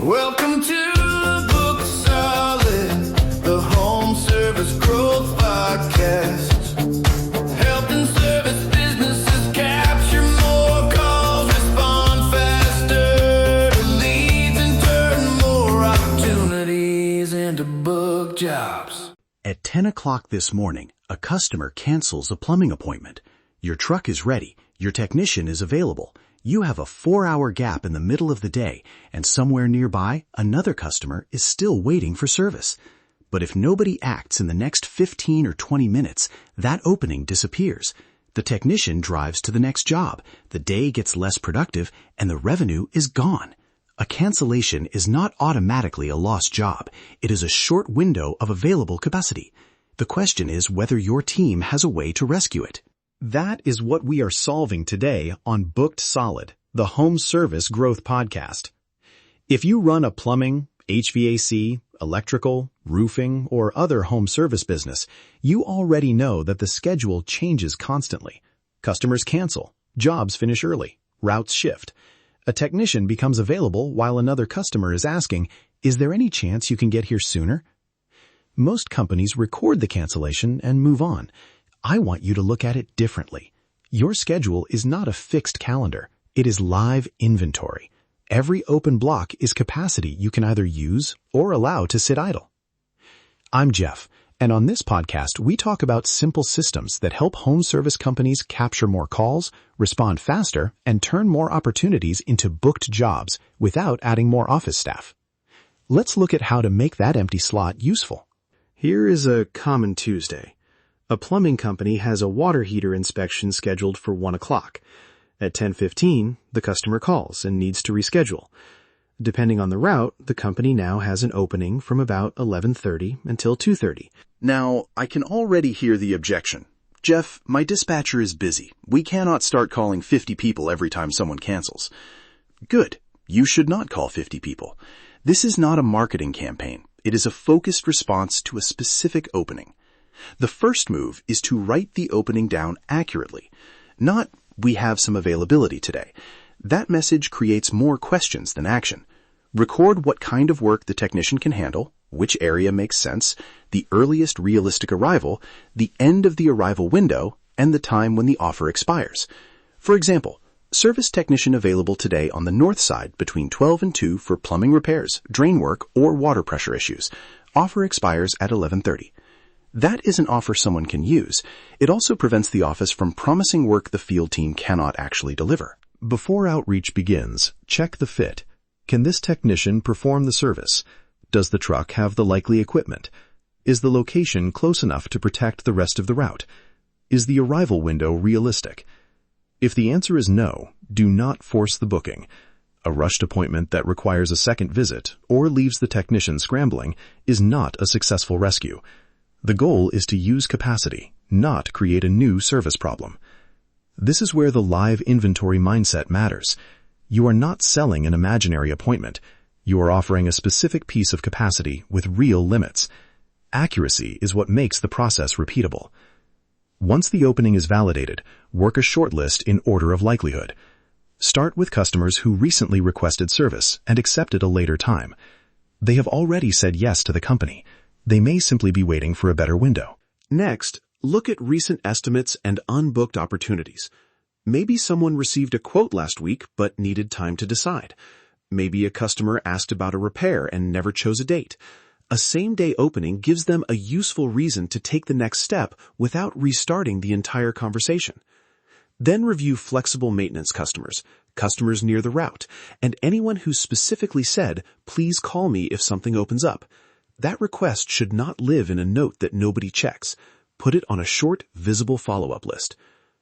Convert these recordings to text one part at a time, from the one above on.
Welcome to Book Solid, the home service growth podcast. Helping service businesses capture more calls, respond faster to leads, and turn more opportunities into book jobs. At 10 o'clock this morning, a customer cancels a plumbing appointment. Your truck is ready. Your technician is available. You have a 4-hour gap in the middle of the day, and somewhere nearby, another customer is still waiting for service. But if nobody acts in the next 15 or 20 minutes, that opening disappears. The technician drives to the next job, the day gets less productive, and the revenue is gone. A cancellation is not automatically a lost job. It is a short window of available capacity. The question is whether your team has a way to rescue it. That is what we are solving today on Booked Solid, the home service growth podcast. If you run a plumbing, HVAC, electrical, roofing, or other home service business, you already know that the schedule changes constantly. Customers cancel, jobs finish early, routes shift. A technician becomes available while another customer is asking, "Is there any chance you can get here sooner?" Most companies record the cancellation and move on. I want you to look at it differently. Your schedule is not a fixed calendar. It is live inventory. Every open block is capacity you can either use or allow to sit idle. I'm Jeff, and on this podcast, we talk about simple systems that help home service companies capture more calls, respond faster, and turn more opportunities into booked jobs without adding more office staff. Let's look at how to make that empty slot useful. Here is a common Tuesday. A plumbing company has a water heater inspection scheduled for 1 o'clock. At 10:15, the customer calls and needs to reschedule. Depending on the route, the company now has an opening from about 11:30 until 2:30. Now, I can already hear the objection. Jeff, my dispatcher is busy. We cannot start calling 50 people every time someone cancels. Good. You should not call 50 people. This is not a marketing campaign. It is a focused response to a specific opening. The first move is to write the opening down accurately. Not, "We have some availability today." That message creates more questions than action. Record what kind of work the technician can handle, which area makes sense, the earliest realistic arrival, the end of the arrival window, and the time when the offer expires. For example, service technician available today on the north side between 12 and 2 for plumbing repairs, drain work, or water pressure issues. Offer expires at 11:30. That is an offer someone can use. It also prevents the office from promising work the field team cannot actually deliver. Before outreach begins, check the fit. Can this technician perform the service? Does the truck have the likely equipment? Is the location close enough to protect the rest of the route? Is the arrival window realistic? If the answer is no, do not force the booking. A rushed appointment that requires a second visit or leaves the technician scrambling is not a successful rescue. The goal is to use capacity, not create a new service problem. This is where the live inventory mindset matters. You are not selling an imaginary appointment. You are offering a specific piece of capacity with real limits. Accuracy is what makes the process repeatable. Once the opening is validated, work a shortlist in order of likelihood. Start with customers who recently requested service and accepted a later time. They have already said yes to the company. They may simply be waiting for a better window. Next, look at recent estimates and unbooked opportunities. Maybe someone received a quote last week but needed time to decide. Maybe a customer asked about a repair and never chose a date. A same-day opening gives them a useful reason to take the next step without restarting the entire conversation. Then review flexible maintenance customers, customers near the route, and anyone who specifically said, "Please call me if something opens up." That request should not live in a note that nobody checks. Put it on a short, visible follow-up list.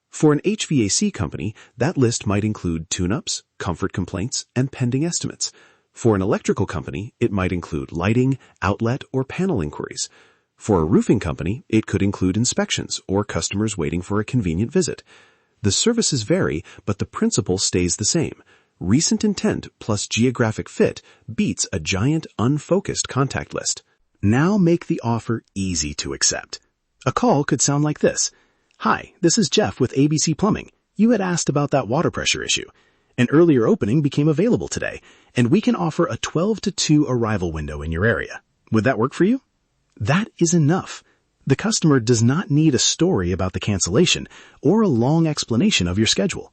For an HVAC company, that list might include tune-ups, comfort complaints, and pending estimates. For an electrical company, it might include lighting, outlet, or panel inquiries. For a roofing company, it could include inspections or customers waiting for a convenient visit. The services vary, but the principle stays the same. Recent intent plus geographic fit beats a giant, unfocused contact list. Now make the offer easy to accept. A call could sound like this. "Hi, this is Jeff with ABC Plumbing. You had asked about that water pressure issue." An earlier opening became available today, and we can offer a 12 to 2 arrival window in your area. Would that work for you? That is enough. The customer does not need a story about the cancellation or a long explanation of your schedule.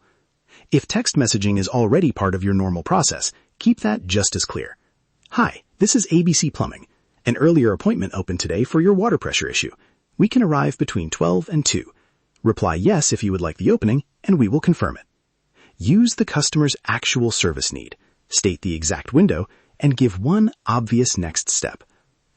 If text messaging is already part of your normal process, keep that just as clear. Hi, this is ABC Plumbing. An earlier appointment opened today for your water pressure issue. We can arrive between 12 and 2. Reply yes if you would like the opening, and we will confirm it. Use the customer's actual service need, state the exact window, and give one obvious next step.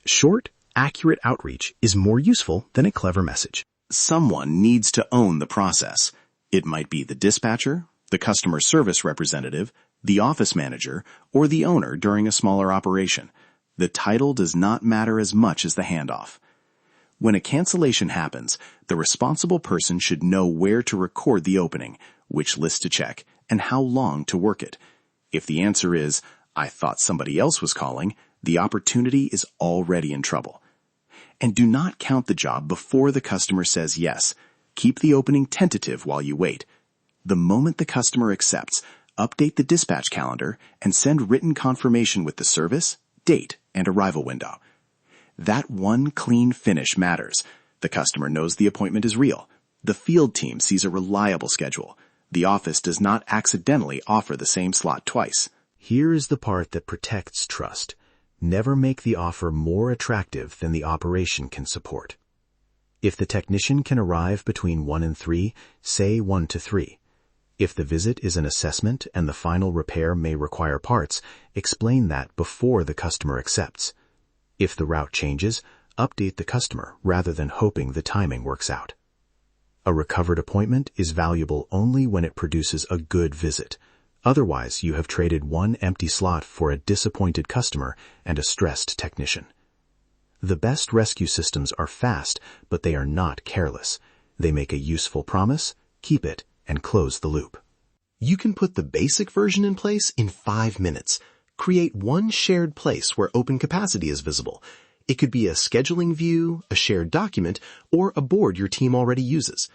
Short, accurate outreach is more useful than a clever message. Someone needs to own the process. It might be the dispatcher, the customer service representative, the office manager, or the owner during a smaller operation. The title does not matter as much as the handoff. When a cancellation happens, the responsible person should know where to record the opening, which list to check, and how long to work it. If the answer is, "I thought somebody else was calling," the opportunity is already in trouble. And do not count the job before the customer says yes. Keep the opening tentative while you wait. The moment the customer accepts, update the dispatch calendar and send written confirmation with the service, date, and arrival window. That one clean finish matters. The customer knows the appointment is real. The field team sees a reliable schedule. The office does not accidentally offer the same slot twice. Here is the part that protects trust. Never make the offer more attractive than the operation can support. If the technician can arrive between 1 and 3, say 1 to 3. If the visit is an assessment and the final repair may require parts, explain that before the customer accepts. If the route changes, update the customer rather than hoping the timing works out. A recovered appointment is valuable only when it produces a good visit. Otherwise, you have traded one empty slot for a disappointed customer and a stressed technician. The best rescue systems are fast, but they are not careless. They make a useful promise, keep it, and close the loop. You can put the basic version in place in 5 minutes. Create one shared place where open capacity is visible. It could be a scheduling view, a shared document, or a board your team already uses.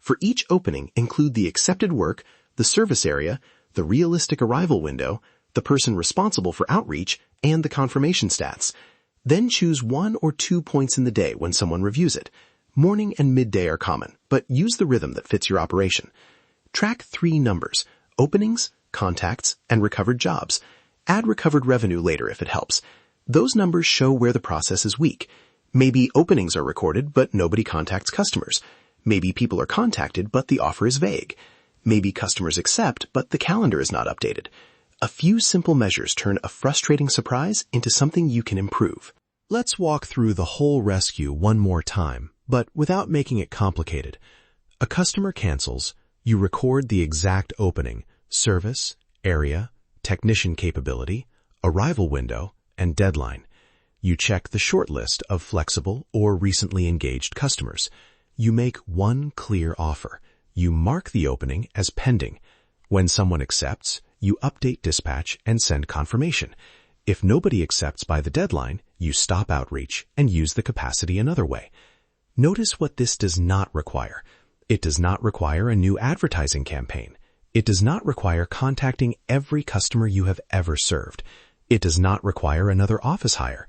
For each opening, include the accepted work, the service area, the realistic arrival window, the person responsible for outreach, and the confirmation stats. Then choose 1 or 2 points in the day when someone reviews it. Morning and midday are common, but use the rhythm that fits your operation. Track 3 numbers: openings, contacts, and recovered jobs. Add recovered revenue later if it helps. Those numbers show where the process is weak. Maybe openings are recorded, but nobody contacts customers. Maybe people are contacted, but the offer is vague. Maybe customers accept, but the calendar is not updated. A few simple measures turn a frustrating surprise into something you can improve. Let's walk through the whole rescue one more time, but without making it complicated. A customer cancels. You record the exact opening, service, area, technician capability, arrival window, and deadline. You check the short list of flexible or recently engaged customers. You make one clear offer. You mark the opening as pending. When someone accepts, you update dispatch and send confirmation. If nobody accepts by the deadline, you stop outreach and use the capacity another way. Notice what this does not require. It does not require a new advertising campaign. It does not require contacting every customer you have ever served. It does not require another office hire.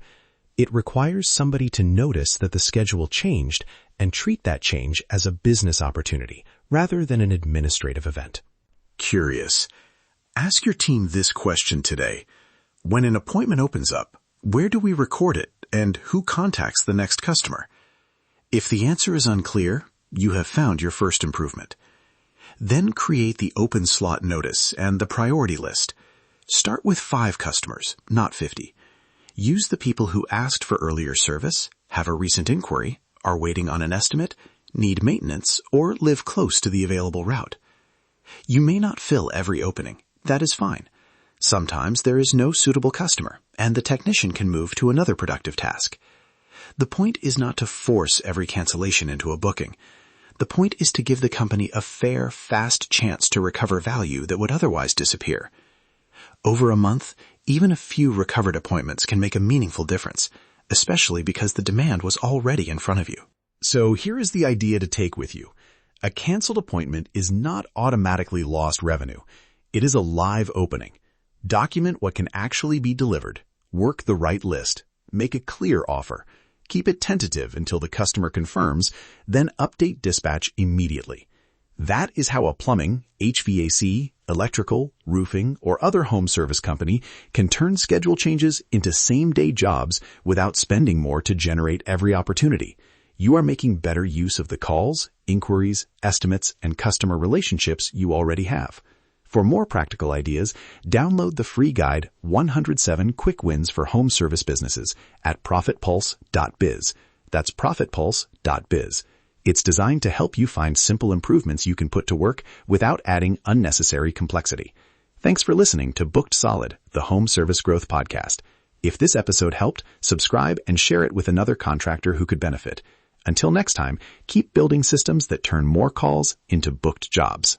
It requires somebody to notice that the schedule changed and treat that change as a business opportunity rather than an administrative event. Curious. Ask your team this question today. When an appointment opens up, where do we record it and who contacts the next customer? If the answer is unclear, you have found your first improvement. Then create the open slot notice and the priority list. Start with 5 customers, not 50. Use the people who asked for earlier service, have a recent inquiry, are waiting on an estimate, need maintenance, or live close to the available route. You may not fill every opening. That is fine. Sometimes there is no suitable customer, and the technician can move to another productive task. The point is not to force every cancellation into a booking. The point is to give the company a fair, fast chance to recover value that would otherwise disappear. Over a month, even a few recovered appointments can make a meaningful difference, especially because the demand was already in front of you. So here is the idea to take with you. A canceled appointment is not automatically lost revenue. It is a live opening. Document what can actually be delivered. Work the right list. Make a clear offer. Keep it tentative until the customer confirms, then update dispatch immediately. That is how a plumbing, HVAC, electrical, roofing, or other home service company can turn schedule changes into same-day jobs without spending more to generate every opportunity. You are making better use of the calls, inquiries, estimates, and customer relationships you already have. For more practical ideas, download the free guide 107 Quick Wins for Home Service Businesses at profitpulse.biz. That's profitpulse.biz. It's designed to help you find simple improvements you can put to work without adding unnecessary complexity. Thanks for listening to Booked Solid, the Home Service Growth Podcast. If this episode helped, subscribe and share it with another contractor who could benefit. Until next time, keep building systems that turn more calls into booked jobs.